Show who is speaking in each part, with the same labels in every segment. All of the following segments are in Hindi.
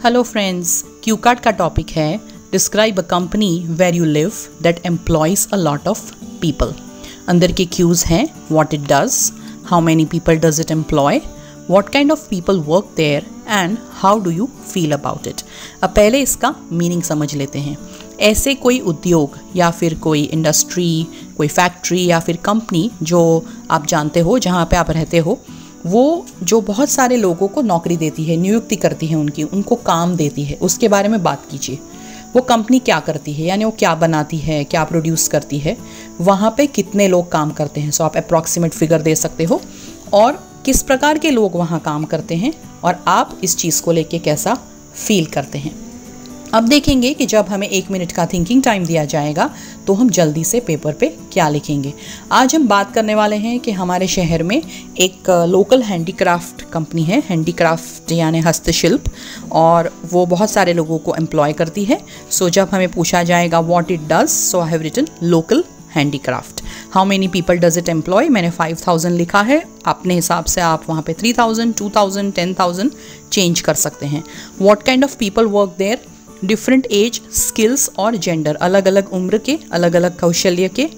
Speaker 1: हेलो फ्रेंड्स, क्यू कार्ड का टॉपिक है describe a company where you live that employs a lot of people. अंदर के क्यूज हैं what it does, how many people does it employ, what kind of people work there and how do you feel about it. अब पहले इसका मीनिंग समझ लेते हैं। ऐसे कोई उद्योग या फिर कोई इंडस्ट्री, कोई फैक्ट्री या फिर कंपनी जो आप जानते हो, जहाँ पे आप रहते हो, वो जो बहुत सारे लोगों को नौकरी देती है, नियुक्ति करती है, उनको काम देती है, उसके बारे में बात कीजिए। वो कंपनी क्या करती है, यानी वो क्या बनाती है, क्या प्रोड्यूस करती है, वहाँ पे कितने लोग काम करते हैं। सो आप अप्रॉक्सीमेट फिगर दे सकते हो और किस प्रकार के लोग वहाँ काम करते हैं और आप इस चीज़ को लेके कैसा फील करते हैं। अब देखेंगे कि जब हमें 1 मिनट का थिंकिंग टाइम दिया जाएगा तो हम जल्दी से पेपर पे क्या लिखेंगे। आज हम बात करने वाले हैं कि हमारे शहर में एक लोकल हैंडीक्राफ्ट कंपनी है, हैंडीक्राफ्ट यानी हस्तशिल्प, और वो बहुत सारे लोगों को एम्प्लॉय करती है। सो जब हमें पूछा जाएगा what it does, so I have written local handicraft. How many people does it employ, मैंने 5000 लिखा है, अपने हिसाब से आप वहाँ पे 3000, 2000, 10,000 चेंज कर सकते हैं। What kind of people work there, different age, skills और जेंडर, अलग अलग उम्र के, अलग अलग कौशल्य के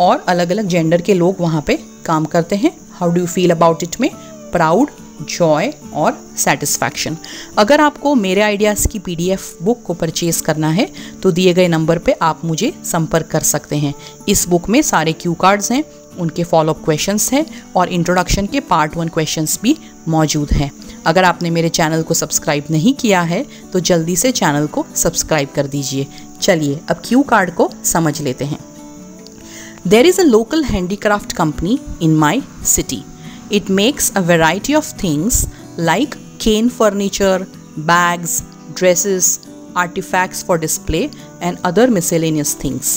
Speaker 1: और अलग अलग जेंडर के लोग वहाँ पे काम करते हैं। How do you feel about it में प्राउड, जॉय और सेटिस्फैक्शन। अगर आपको मेरे आइडियाज़ की PDF बुक को परचेज करना है तो दिए गए नंबर पे आप मुझे संपर्क कर सकते हैं। इस बुक में सारे क्यू कार्ड्स हैं, उनके फॉलोअप क्वेश्चंस हैं और इंट्रोडक्शन के पार्ट 1 क्वेश्चंस भी मौजूद हैं। अगर आपने मेरे चैनल को सब्सक्राइब नहीं किया है तो जल्दी से चैनल को सब्सक्राइब कर दीजिए। चलिए अब क्यू कार्ड को समझ लेते हैं। There is a local handicraft company in my city. It makes a variety of things like cane furniture, bags, dresses, artifacts for display and other miscellaneous things.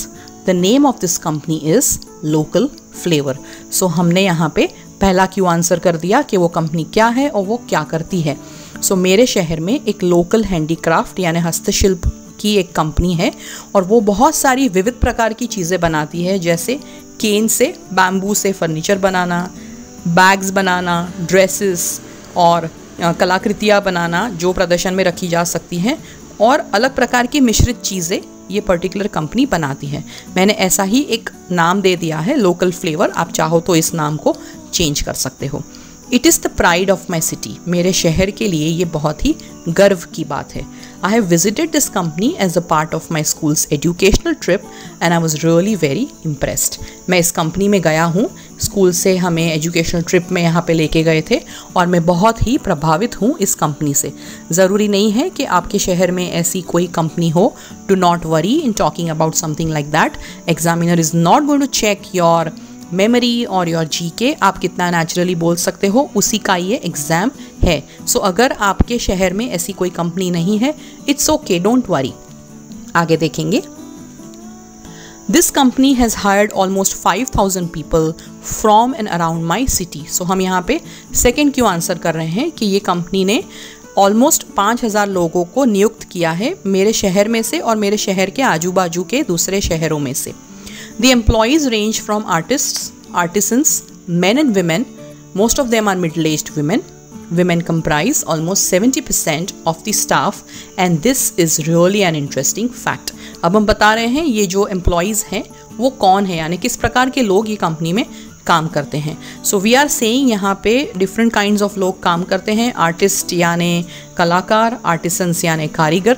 Speaker 1: The name of this company is Local Flavor. So हमने यहाँ पे पहला क्यू आंसर कर दिया कि वो कंपनी क्या है और वो क्या करती है। सो मेरे शहर में एक लोकल हैंडीक्राफ्ट यानी हस्तशिल्प की एक कंपनी है और वो बहुत सारी विविध प्रकार की चीज़ें बनाती है, जैसे केन से, बैम्बू से फर्नीचर बनाना, बैग्स बनाना, ड्रेसेस और कलाकृतियाँ बनाना जो प्रदर्शन में रखी जा सकती हैं, और अलग प्रकार की मिश्रित चीज़ें ये पर्टिकुलर कंपनी बनाती है। मैंने ऐसा ही एक नाम दे दिया है, लोकल फ्लेवर। आप चाहो तो इस नाम को चेंज कर सकते हो। It is the pride of my city, मेरे शहर के लिए ये बहुत ही गर्व की बात है। I have visited this company as a part of my school's educational trip and I was really very impressed. मैं इस कंपनी में गया हूँ, स्कूल से हमें एजुकेशनल ट्रिप में यहाँ पे लेके गए थे और मैं बहुत ही प्रभावित हूँ इस कंपनी से। ज़रूरी नहीं है कि आपके शहर में ऐसी कोई कंपनी हो। Do not worry in talking about something like that. Examiner is not going to check your memory और योर GK, आप कितना नेचुरली बोल सकते हो, उसी का ये एग्ज़ाम है। सो अगर आपके शहर में ऐसी कोई कंपनी नहीं है, इट्स ओके, डोंट वरी। आगे देखेंगे। This company has hired almost 5000 people from and around my city. So हम यहाँ पे सेकेंड क्यों आंसर कर रहे हैं कि ये कंपनी ने ऑलमोस्ट 5000 लोगों को नियुक्त किया है मेरे शहर में से और मेरे शहर के आजू बाजू के दूसरे शहरों में से। The employees range from artists, artisans, men and women. Most of them are middle-aged women. Women comprise almost 70% of the staff and this is really an interesting fact. अब हम बता रहे हैं ये जो employees हैं वो कौन है, यानी किस प्रकार के लोग ये कंपनी में काम करते हैं। सो वी आर सेइंग यहाँ पे डिफरेंट काइंड्स ऑफ लोग काम करते हैं। आर्टिस्ट यानी कलाकार, आर्टिसंस यानी कारीगर,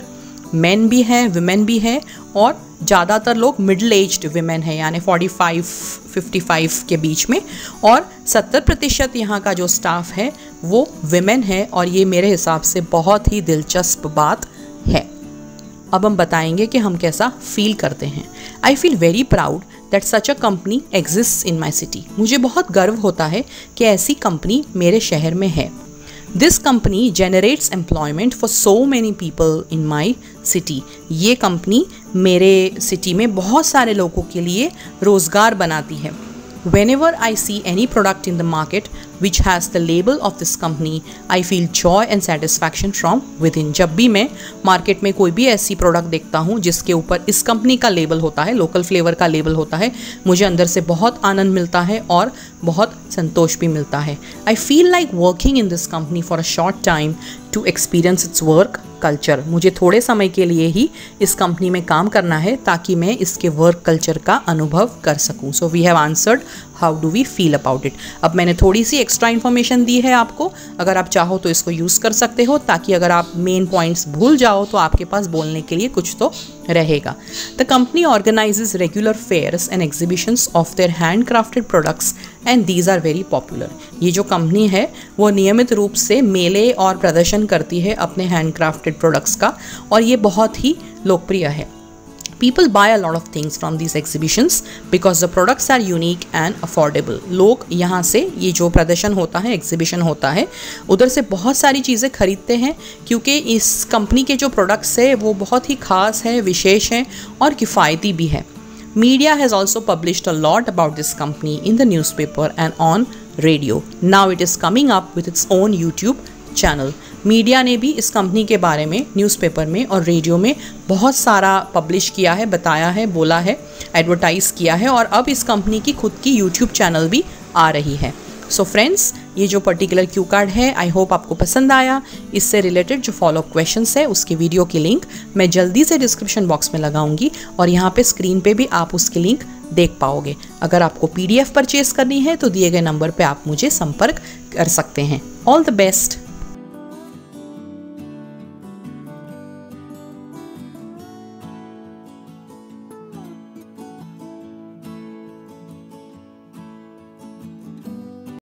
Speaker 1: मेन भी हैं, वुमेन भी है और ज़्यादातर लोग मिडल एज्ड विमेन है यानी 45-55 के बीच में, और 70% यहाँ का जो स्टाफ है वो विमेन है और ये मेरे हिसाब से बहुत ही दिलचस्प बात है। अब हम बताएंगे कि हम कैसा फील करते हैं। I feel very proud that such a company exists in my city. मुझे बहुत गर्व होता है कि ऐसी कंपनी मेरे शहर में है। This company generates employment for so many people in my city. ये कंपनी मेरे सिटी में बहुत सारे लोगों के लिए रोज़गार बनाती है। When ever I see any product in the market which has the label of this company, I feel joy and satisfaction from within. जब भी मैं मार्केट में कोई भी ऐसी प्रोडक्ट देखता हूँ जिसके ऊपर इस कंपनी का लेबल होता है, लोकल फ्लेवर का लेबल होता है, मुझे अंदर से बहुत आनंद मिलता है और बहुत संतोष भी मिलता है. I feel like working in this company for a short time to experience its work culture. मुझे थोड़े समय के लिए ही इस कंपनी में काम करना है ताकि मैं इसके वर्क कल्चर का अनुभव कर सकूं. So we have answered how do we feel about it. अब मैंने थोड़ी सी एक्स्ट्रा इन्फॉर्मेशन दी है आपको, अगर आप चाहो तो इसको यूज़ कर सकते हो ताकि अगर आप मेन पॉइंट्स भूल जाओ तो आपके पास बोलने के लिए कुछ तो रहेगा. The company organises regular fairs and exhibitions of their hand crafted products and these are very popular. ये जो कंपनी है वो नियमित रूप से मेले और प्रदर्शन करती है अपने हैंड क्राफ्टेड प्रोडक्ट्स का और ये बहुत ही लोकप्रिय है. People buy a lot of things from these exhibitions because the products are unique and affordable. लोग यहाँ से ये जो प्रदर्शन होता है, एग्जीबिशन होता है, उधर से बहुत सारी चीज़ें खरीदते हैं क्योंकि इस कंपनी के जो प्रोडक्ट्स है वो बहुत ही खास है, विशेष हैं और किफ़ायती भी है. Media has also published a lot about this company in the newspaper and on radio. Now it is coming up with its own YouTube channel. Media ने भी इस कंपनी के बारे में न्यूज़पेपर में और रेडियो में बहुत सारा पब्लिश किया है, बताया है, बोला है, एडवर्टाइज़ किया है और अब इस कंपनी की खुद की यूट्यूब चैनल भी आ रही है. सो फ्रेंड्स, ये जो पर्टिकुलर क्यू कार्ड है आई होप आपको पसंद आया. इससे रिलेटेड जो फॉलोअप क्वेश्चंस है उसके वीडियो की लिंक मैं जल्दी से डिस्क्रिप्शन बॉक्स में लगाऊंगी और यहाँ पे स्क्रीन पे भी आप उसकी लिंक देख पाओगे. अगर आपको PDF परचेज करनी है तो दिए गए नंबर पे आप मुझे संपर्क कर सकते हैं. All the best.